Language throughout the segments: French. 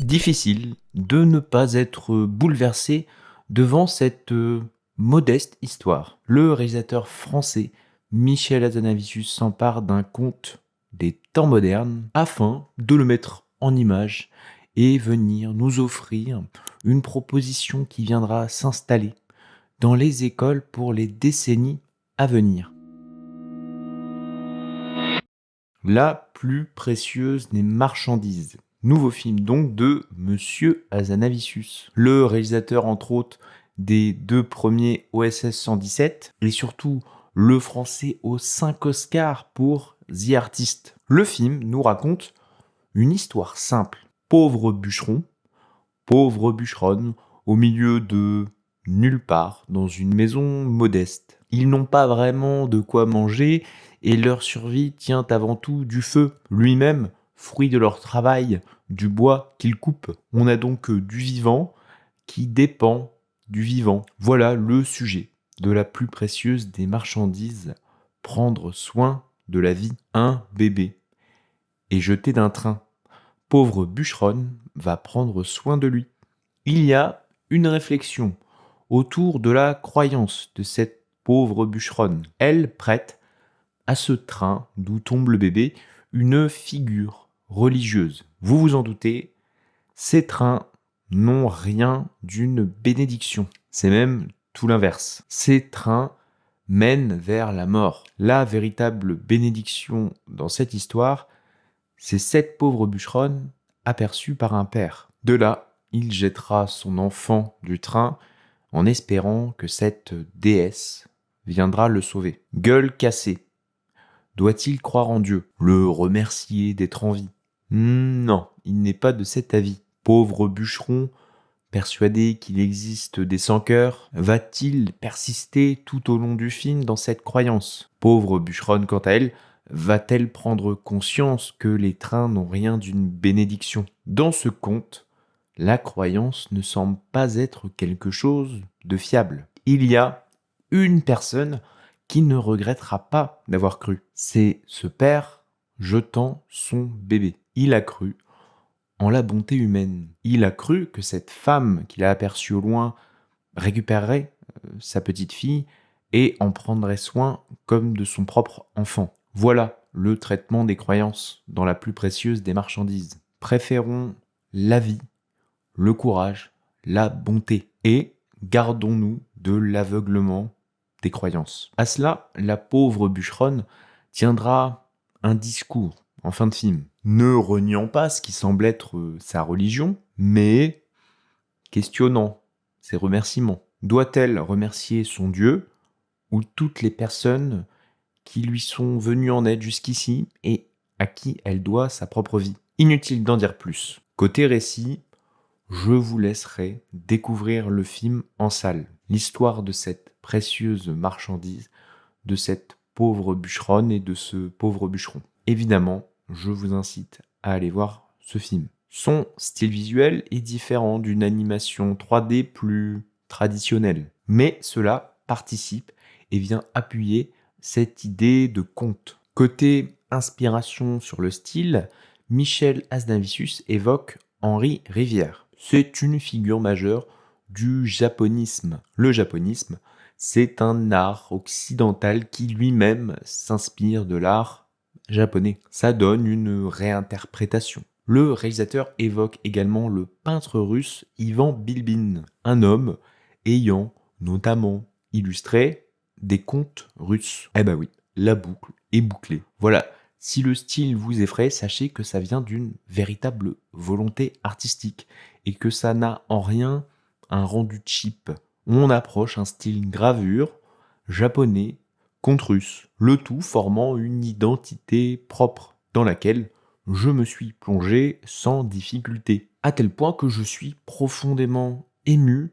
Difficile de ne pas être bouleversé devant cette modeste histoire. Le réalisateur français Michel Hazanavicius s'empare d'un conte des temps modernes afin de le mettre en image et venir nous offrir une proposition qui viendra s'installer dans les écoles pour les décennies à venir. La plus précieuse des marchandises. Nouveau film donc de Monsieur Hazanavicius. Le réalisateur entre autres des 2 premiers OSS 117 et surtout le français aux 5 Oscars pour The Artist. Le film nous raconte une histoire simple. Pauvre bûcheron, pauvre bûcheronne, au milieu de nulle part, dans une maison modeste. Ils n'ont pas vraiment de quoi manger et leur survie tient avant tout du feu, lui-même, fruit de leur travail, du bois qu'ils coupent. On a donc du vivant qui dépend du vivant. Voilà le sujet de la plus précieuse des marchandises, prendre soin de la vie. Un bébé est jeté d'un train. Pauvre bûcheronne va prendre soin de lui. Il y a une réflexion autour de la croyance de cette pauvre bûcheronne. Elle prête à ce train d'où tombe le bébé une figure religieuse. Vous vous en doutez, ces trains n'ont rien d'une bénédiction. C'est même tout l'inverse. Ces trains mènent vers la mort. La véritable bénédiction dans cette histoire, c'est cette pauvre bûcheronne aperçue par un père. De là, il jettera son enfant du train en espérant que cette déesse viendra le sauver. Gueule cassée. Doit-il croire en Dieu? Le remercier d'être en vie? Non, il n'est pas de cet avis. Pauvre bûcheron, persuadé qu'il existe des sans-cœurs, va-t-il persister tout au long du film dans cette croyance? Pauvre bûcheronne, quant à elle, va-t-elle prendre conscience que les trains n'ont rien d'une bénédiction? Dans ce conte, la croyance ne semble pas être quelque chose de fiable. Il y a une personne qui ne regrettera pas d'avoir cru. C'est ce père jetant son bébé. Il a cru en la bonté humaine. Il a cru que cette femme qu'il a aperçue au loin récupérerait sa petite fille et en prendrait soin comme de son propre enfant. Voilà le traitement des croyances dans la plus précieuse des marchandises. Préférons la vie, le courage, la bonté et gardons-nous de l'aveuglement des croyances. À cela, la pauvre bûcheronne tiendra un discours en fin de film, ne reniant pas ce qui semble être sa religion, mais questionnant ses remerciements. Doit-elle remercier son Dieu ou toutes les personnes qui lui sont venues en aide jusqu'ici et à qui elle doit sa propre vie? Inutile d'en dire plus. Côté récit, je vous laisserai découvrir le film en salle. L'histoire de cette précieuse marchandise, de cette pauvre bûcheronne et de ce pauvre bûcheron. Évidemment, je vous incite à aller voir ce film. Son style visuel est différent d'une animation 3D plus traditionnelle, mais cela participe et vient appuyer cette idée de conte. Côté inspiration sur le style, Michel Hazanavicius évoque Henri Rivière. C'est une figure majeure du japonisme. Le japonisme, c'est un art occidental qui lui-même s'inspire de l'art japonais. Ça donne une réinterprétation. Le réalisateur évoque également le peintre russe Ivan Bilbin, un homme ayant notamment illustré des contes russes. Eh ben oui, la boucle est bouclée. Voilà, si le style vous effraie, sachez que ça vient d'une véritable volonté artistique et que ça n'a en rien un rendu cheap. On approche un style gravure japonais contre russe, le tout formant une identité propre dans laquelle je me suis plongé sans difficulté, à tel point que je suis profondément ému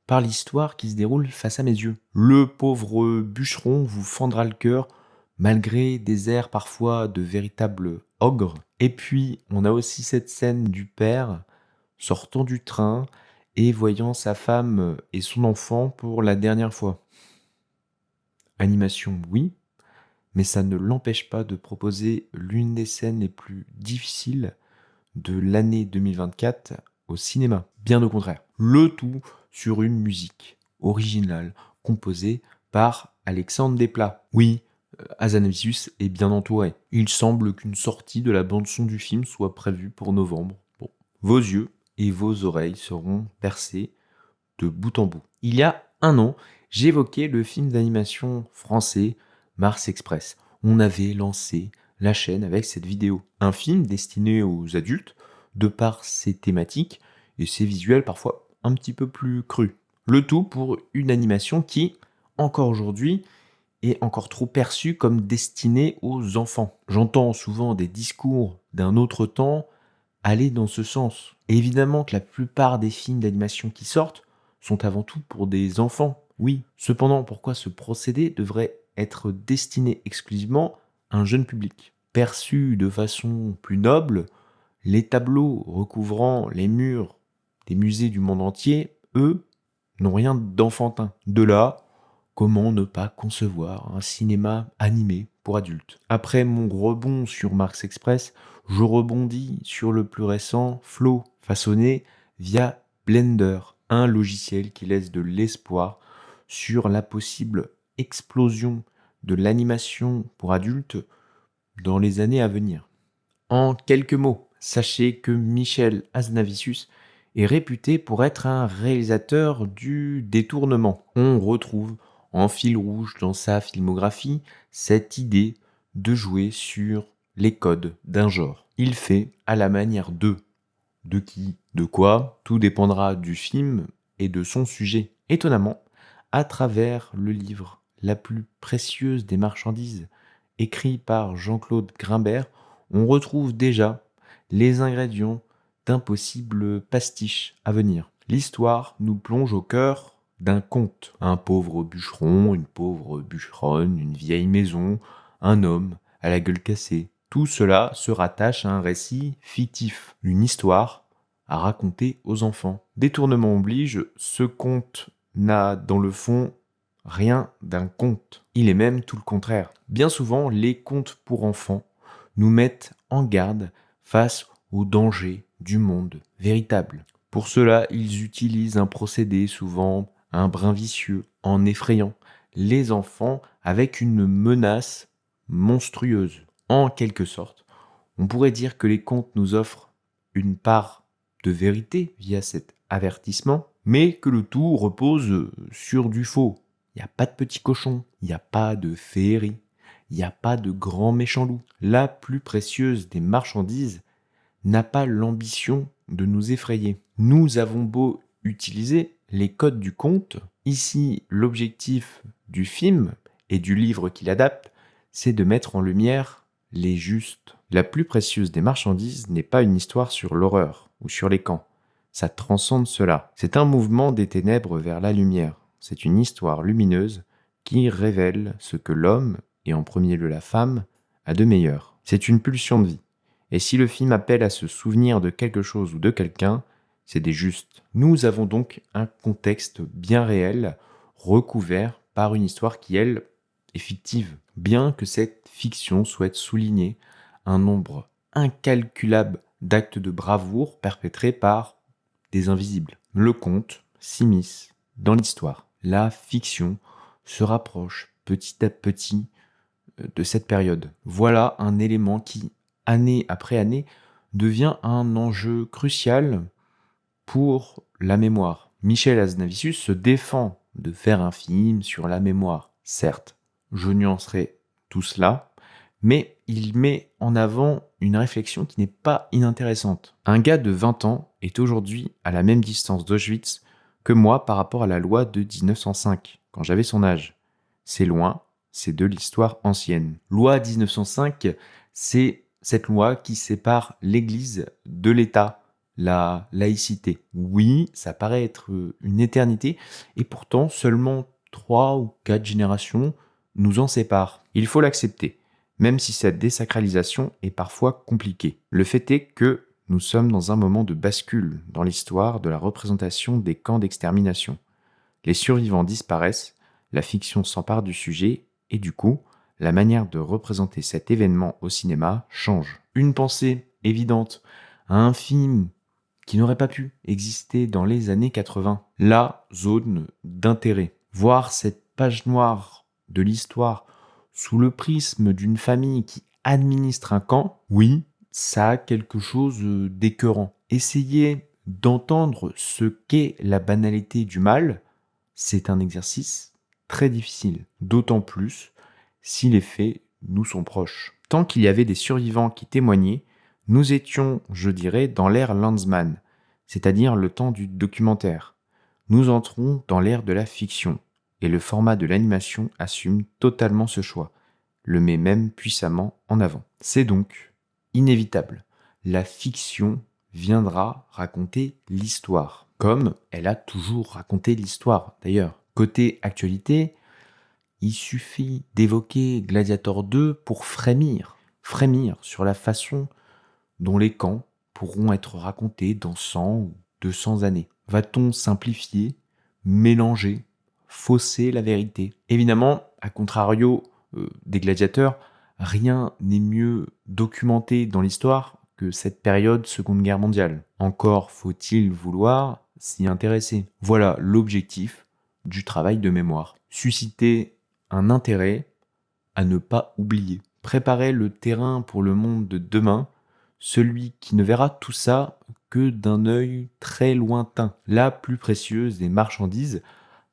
par l'histoire qui se déroule face à mes yeux. Le pauvre bûcheron vous fendra le cœur malgré des airs parfois de véritables ogres. Et puis, on a aussi cette scène du père sortant du train et voyant sa femme et son enfant pour la dernière fois. Animation, oui, mais ça ne l'empêche pas de proposer l'une des scènes les plus difficiles de l'année 2024 au cinéma. Bien au contraire. Le tout sur une musique originale composée par Alexandre Desplat. Oui, Hazanavicius est bien entouré. Il semble qu'une sortie de la bande-son du film soit prévue pour novembre. Bon. Vos yeux et vos oreilles seront percés de bout en bout. Il y a un an, j'évoquais le film d'animation français Mars Express. On avait lancé la chaîne avec cette vidéo. Un film destiné aux adultes, de par ses thématiques et ses visuels parfois un petit peu plus crus. Le tout pour une animation qui, encore aujourd'hui, est encore trop perçue comme destinée aux enfants. J'entends souvent des discours d'un autre temps aller dans ce sens. Et évidemment que la plupart des films d'animation qui sortent sont avant tout pour des enfants, oui. Cependant, pourquoi ce procédé devrait être destiné exclusivement à un jeune public? Perçu de façon plus noble, les tableaux recouvrant les murs des musées du monde entier, eux, n'ont rien d'enfantin. De là, comment ne pas concevoir un cinéma animé pour adultes? Après mon rebond sur Mars Express, je rebondis sur le plus récent Flow, façonné via Blender, un logiciel qui laisse de l'espoir sur la possible explosion de l'animation pour adultes dans les années à venir. En quelques mots, sachez que Michel Hazanavicius est réputé pour être un réalisateur du détournement. On retrouve en fil rouge dans sa filmographie cette idée de jouer sur les codes d'un genre. Il fait à la manière de qui, de quoi, tout dépendra du film et de son sujet. Étonnamment, à travers le livre La plus précieuse des marchandises, écrit par Jean-Claude Grimbert, on retrouve déjà les ingrédients d'un possible pastiche à venir. L'histoire nous plonge au cœur d'un conte. Un pauvre bûcheron, une pauvre bûcheronne, une vieille maison, un homme à la gueule cassée. Tout cela se rattache à un récit fictif, une histoire à raconter aux enfants. Détournement oblige, ce conte n'a dans le fond rien d'un conte. Il est même tout le contraire. Bien souvent, les contes pour enfants nous mettent en garde face aux dangers du monde véritable. Pour cela, ils utilisent un procédé souvent un brin vicieux, en effrayant les enfants avec une menace monstrueuse. En quelque sorte, on pourrait dire que les contes nous offrent une part de vérité via cet avertissement, mais que le tout repose sur du faux. Il n'y a pas de petits cochons, il n'y a pas de féerie, il n'y a pas de grands méchants loups. La plus précieuse des marchandises n'a pas l'ambition de nous effrayer. Nous avons beau utiliser les codes du conte, ici l'objectif du film et du livre qu'il adapte, c'est de mettre en lumière les justes. La plus précieuse des marchandises n'est pas une histoire sur l'horreur ou sur les camps. Ça transcende cela. C'est un mouvement des ténèbres vers la lumière. C'est une histoire lumineuse qui révèle ce que l'homme, et en premier lieu la femme, a de meilleur. C'est une pulsion de vie. Et si le film appelle à se souvenir de quelque chose ou de quelqu'un, c'est des justes. Nous avons donc un contexte bien réel, recouvert par une histoire qui, elle, est fictive. Bien que cette fiction souhaite souligner un nombre incalculable d'actes de bravoure perpétrés par des invisibles. Le conte s'immisce dans l'histoire. La fiction se rapproche petit à petit de cette période. Voilà un élément qui, année après année, devient un enjeu crucial pour la mémoire. Michel Hazanavicius se défend de faire un film sur la mémoire. Certes, je nuancerai tout cela, mais il met en avant une réflexion qui n'est pas inintéressante. Un gars de 20 ans est aujourd'hui à la même distance d'Auschwitz que moi par rapport à la loi de 1905, quand j'avais son âge. C'est loin, c'est de l'histoire ancienne. Loi 1905, c'est cette loi qui sépare l'Église de l'État, la laïcité. Oui, ça paraît être une éternité, et pourtant seulement 3 ou 4 générations nous en séparent. Il faut l'accepter, même si cette désacralisation est parfois compliquée. Le fait est que nous sommes dans un moment de bascule dans l'histoire de la représentation des camps d'extermination. Les survivants disparaissent, la fiction s'empare du sujet, et du coup, la manière de représenter cet événement au cinéma change. Une pensée évidente à un film qui n'aurait pas pu exister dans les années 80. La zone d'intérêt. Voir cette page noire de l'histoire sous le prisme d'une famille qui administre un camp, oui, ça a quelque chose d'écœurant. Essayer d'entendre ce qu'est la banalité du mal, c'est un exercice très difficile, d'autant plus si les faits nous sont proches. Tant qu'il y avait des survivants qui témoignaient, nous étions, je dirais, dans l'ère Landsman, c'est-à-dire le temps du documentaire. Nous entrons dans l'ère de la fiction, et le format de l'animation assume totalement ce choix, le met même puissamment en avant. C'est donc inévitable. La fiction viendra raconter l'histoire, comme elle a toujours raconté l'histoire d'ailleurs. Côté actualité, il suffit d'évoquer Gladiator 2 pour frémir sur la façon dont les camps pourront être racontés dans 100 ou 200 années. Va-t-on simplifier, mélanger, fausser la vérité? Évidemment, à contrario des gladiateurs, rien n'est mieux documenté dans l'histoire que cette période Seconde Guerre mondiale. Encore faut-il vouloir s'y intéresser. Voilà l'objectif du travail de mémoire. Susciter un intérêt à ne pas oublier. Préparer le terrain pour le monde de demain, celui qui ne verra tout ça que d'un œil très lointain. La plus précieuse des marchandises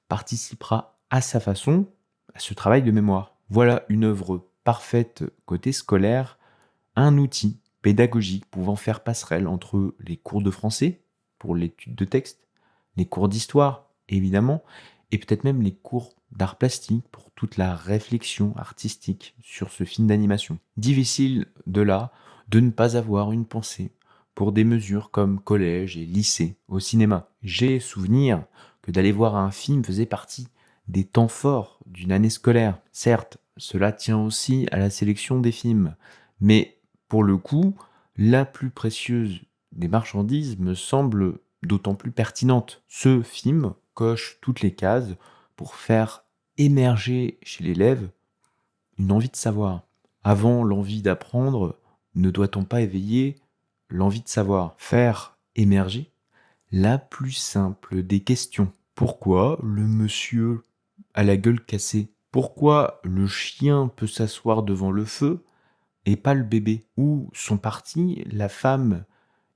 participera à sa façon à ce travail de mémoire. Voilà une œuvre parfaite côté scolaire, un outil pédagogique pouvant faire passerelle entre les cours de français pour l'étude de texte, les cours d'histoire évidemment, et peut-être même les cours d'art plastique pour toute la réflexion artistique sur ce film d'animation. Difficile de là de ne pas avoir une pensée pour des mesures comme collège et lycée au cinéma. J'ai souvenir que d'aller voir un film faisait partie des temps forts d'une année scolaire. Certes, cela tient aussi à la sélection des films, mais pour le coup, la plus précieuse des marchandises me semble d'autant plus pertinente. Ce film coche toutes les cases pour faire émerger chez l'élève une envie de savoir. Avant l'envie d'apprendre, ne doit-on pas éveiller l'envie de savoir? Faire émerger la plus simple des questions. Pourquoi le monsieur a la gueule cassée? Pourquoi le chien peut s'asseoir devant le feu et pas le bébé? Où sont partis la femme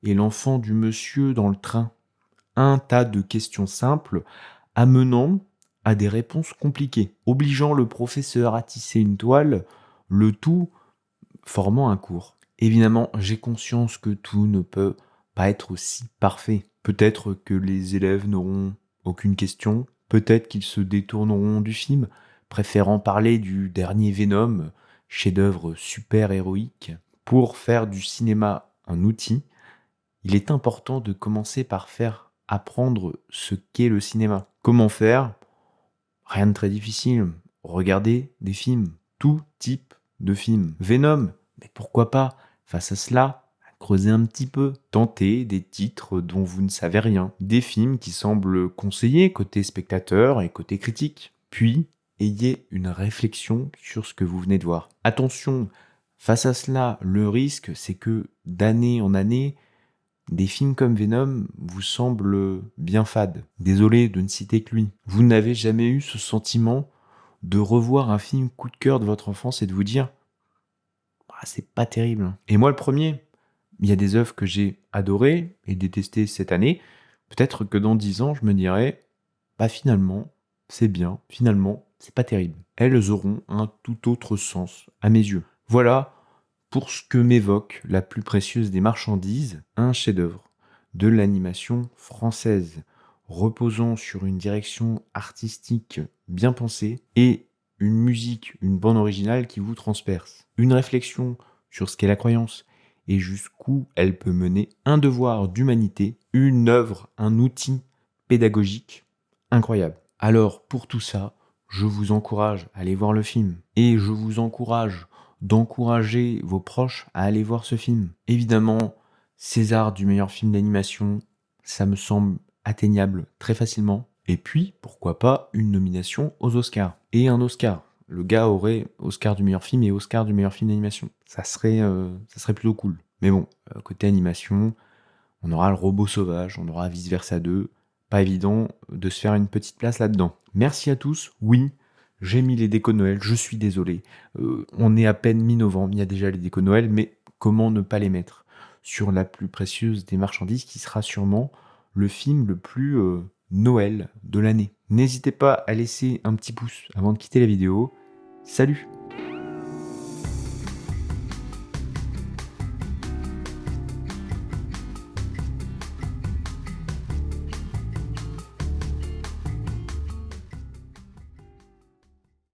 et l'enfant du monsieur dans le train? Un tas de questions simples amenant à des réponses compliquées, obligeant le professeur à tisser une toile, le tout formant un cours. Évidemment, j'ai conscience que tout ne peut pas être aussi parfait. Peut-être que les élèves n'auront aucune question, peut-être qu'ils se détourneront du film, préférant parler du dernier Venom, chef-d'œuvre super-héroïque. Pour faire du cinéma un outil, il est important de commencer par faire apprendre ce qu'est le cinéma. Comment faire? Rien de très difficile. Regardez des films, tout type de films. Venom, mais pourquoi pas, face à cela, creuser un petit peu, tenter des titres dont vous ne savez rien, des films qui semblent conseillés côté spectateur et côté critique. Puis, ayez une réflexion sur ce que vous venez de voir. Attention, face à cela, le risque, c'est que d'année en année, des films comme Venom vous semblent bien fades. Désolé de ne citer que lui. Vous n'avez jamais eu ce sentiment de revoir un film coup de cœur de votre enfance et de vous dire ah, c'est pas terrible. Et moi le premier, il y a des œuvres que j'ai adorées et détestées cette année. Peut-être que dans 10 ans, je me dirais bah finalement, c'est bien, finalement, c'est pas terrible. Elles auront un tout autre sens à mes yeux. Voilà pour ce que m'évoque la plus précieuse des marchandises, un chef-d'œuvre de l'animation française, reposant sur une direction artistique bien pensée et une musique, une bande originale qui vous transperce. Une réflexion sur ce qu'est la croyance et jusqu'où elle peut mener, un devoir d'humanité, une œuvre, un outil pédagogique incroyable. Alors, pour tout ça, je vous encourage à aller voir le film. Et je vous encourage d'encourager vos proches à aller voir ce film. Évidemment, César du meilleur film d'animation, ça me semble atteignable très facilement. Et puis, pourquoi pas, une nomination aux Oscars. Et un Oscar. Le gars aurait Oscar du meilleur film et Oscar du meilleur film d'animation. Ça serait plutôt cool. Mais bon, côté animation, On aura le robot sauvage, on aura Vice Versa 2. Pas évident de se faire une petite place là-dedans. Merci à tous. Oui, j'ai mis les décos de Noël, je suis désolé. On est à peine mi-novembre, il y a déjà les décos de Noël, mais comment ne pas les mettre sur la plus précieuse des marchandises, qui sera sûrement le film le plus Noël de l'année. N'hésitez pas à laisser un petit pouce avant de quitter la vidéo. Salut!